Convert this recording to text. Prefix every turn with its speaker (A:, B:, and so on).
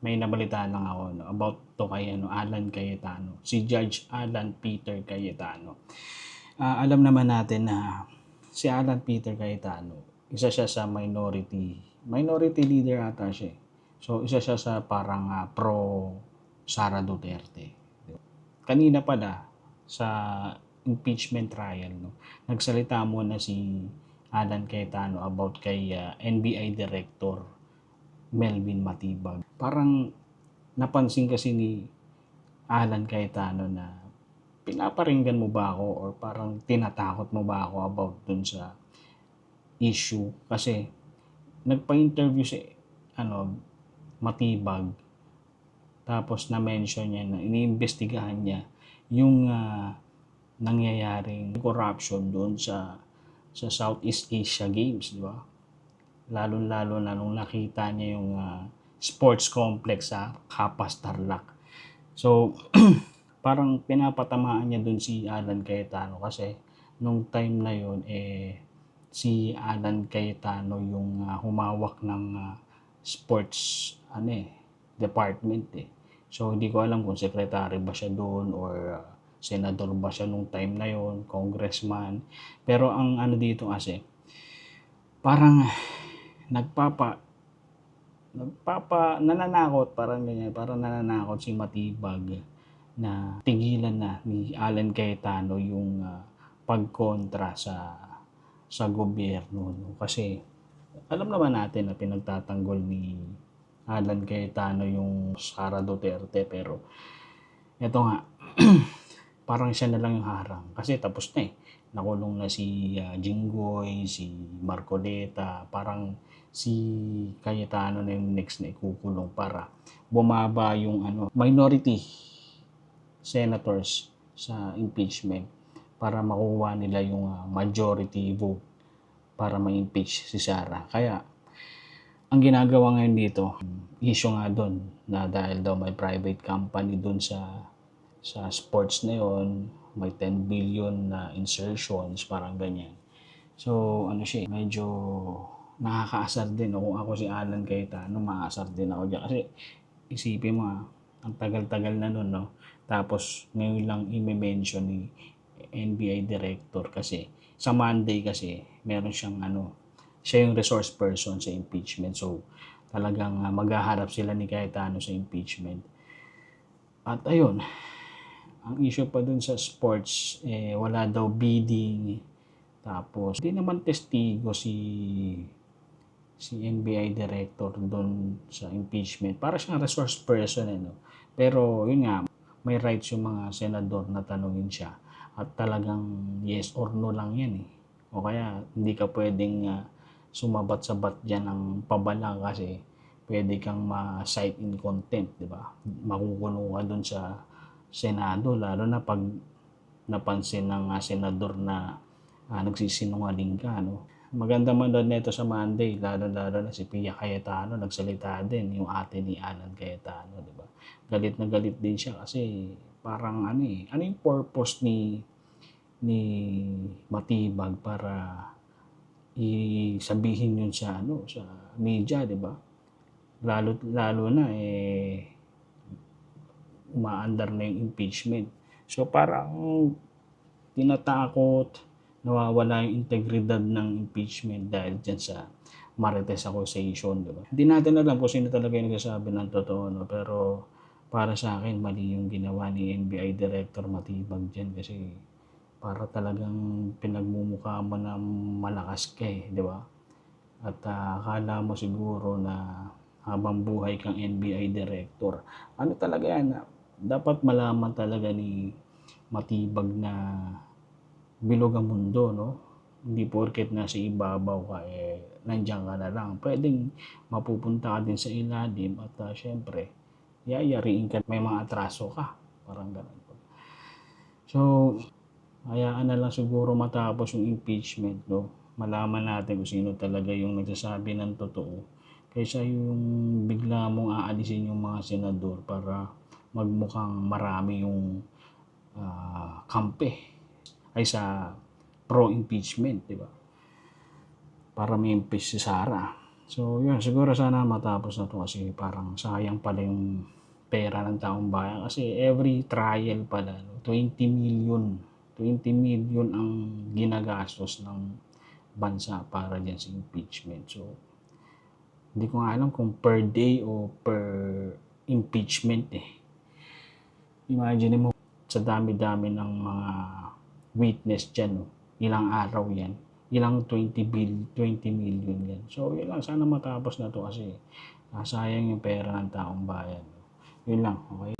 A: may nabalitaan lang ako about to kay Alan Cayetano, si Judge Alan Peter Cayetano. Alam naman natin na si Alan Peter Cayetano, isa siya sa minority leader ata siya. So isa siya sa parang pro Sara Duterte. Kanina pala sa impeachment trial, nagsalita muna si Alan Cayetano about kay NBI Director Melvin Matibag. Parang napansin kasi ni Alan Cayetano na pinaparinggan mo ba ako or parang tinatakot mo ba ako about dun sa issue. Kasi nagpa-interview si Matibag, tapos na-mention niya na iniimbestigahan niya yung nangyayaring corruption doon sa Southeast Asia Games, di ba? Lalo-lalo na nung nakita niya yung sports complex sa Kapas Tarlac. So, parang pinapatamaan niya dun si Alan Cayetano kasi nung time na yon si Alan Cayetano yung humawak ng sports department So, hindi ko alam kung secretary ba siya doon or senador ba siya nung time na yon, congressman. Pero ang dito kasi, parang nananakot, parang ganyan, parang nananakot si Matibag na tigilan na ni Alan Cayetano yung pagkontra sa gobyerno. Kasi alam naman natin na pinagtatanggol ni Alan Cayetano yung Sara Duterte, pero eto nga, parang siya na lang yung harang. Kasi tapos na nakulong na si Jinggoy, si Marcoleta, parang si Cayetano na yung next na ikukulong para bumaba yung minority senators sa impeachment para makuha nila yung majority vote para ma-impeach si Sara. Kaya ang ginagawa ngayon dito, issue nga doon na dahil daw may private company doon sa sports na yon, may 10 billion na insertions, parang ganyan. So, medyo nakakaasar din. Kung ako si Alan Cayetano, maasar din ako dyan. Kasi isipin mo ang tagal-tagal na nun, no? Tapos ngayon lang i-mention ni NBI Director kasi sa Monday kasi meron siyang siya yung resource person sa impeachment. So, talagang maghaharap sila ni Cayetano sa impeachment. At ayun, ang issue pa dun sa sports, wala daw bidding. Tapos, hindi naman testigo si NBI Director doon sa impeachment. Para siyang resource person. Pero, yun nga, may rights yung mga senador na tanungin siya. At talagang yes or no lang yan O kaya, hindi ka pwedeng sumabat-sabat dyan ng pabala kasi pwede kang ma-cite in contempt, di ba? Makukulong ka doon sa Senado, lalo na pag napansin ng senador na nagsisinungaling ka, Maganda man doon nito sa Monday, lalo na si Pia Cayetano, nagsalita din, yung ate ni Alan Cayetano, di ba? Galit na galit din siya kasi parang ano yung purpose ni Matibag para sabihin yun sa media, di ba? Lalo na umaandar na yung impeachment. So parang tinatakot, nawawala yung integridad ng impeachment dahil dyan sa Marites accusation, di ba? Hindi natin alam kung sino talaga yung nagsasabi ng totoo, pero para sa akin, mali yung ginawa ni NBI Director Matibag dyan kasi para talagang pinagmumukha mo na malakas ka di ba? At akala mo siguro na habang buhay kang NBI Director. Talaga yan? Dapat malaman talaga ni Matibag na bilog ang mundo, Hindi porket nasa ibabaw ka, nandiyan ka na lang. Pwedeng mapupunta ka din sa ilalim at syempre, yayariin ka, may mga atraso ka. Parang ganun. So, hayaan na lang siguro matapos yung impeachment, Malaman natin kung sino talaga yung nagsasabi ng totoo. Kaysa yung bigla mong aalisin yung mga senador para magmukhang marami yung kampe ay sa pro-impeachment, di ba? Para may impeach si Sara. So yun, siguro sana matapos na 'to kasi parang sayang pala yung pera ng taong bayan kasi every trial pala 'no, 20 million ang ginagastos ng bansa para diyan sa impeachment. So, hindi ko nga alam kung per day o per impeachment, eh. Imagine mo sa dami-dami ng mga witness diyan 'no, ilang araw 'yan, ilang 20 million 'yan. So yun lang, sana matapos na 'to kasi, sayang yung pera ng taong bayan. Yun lang, okey.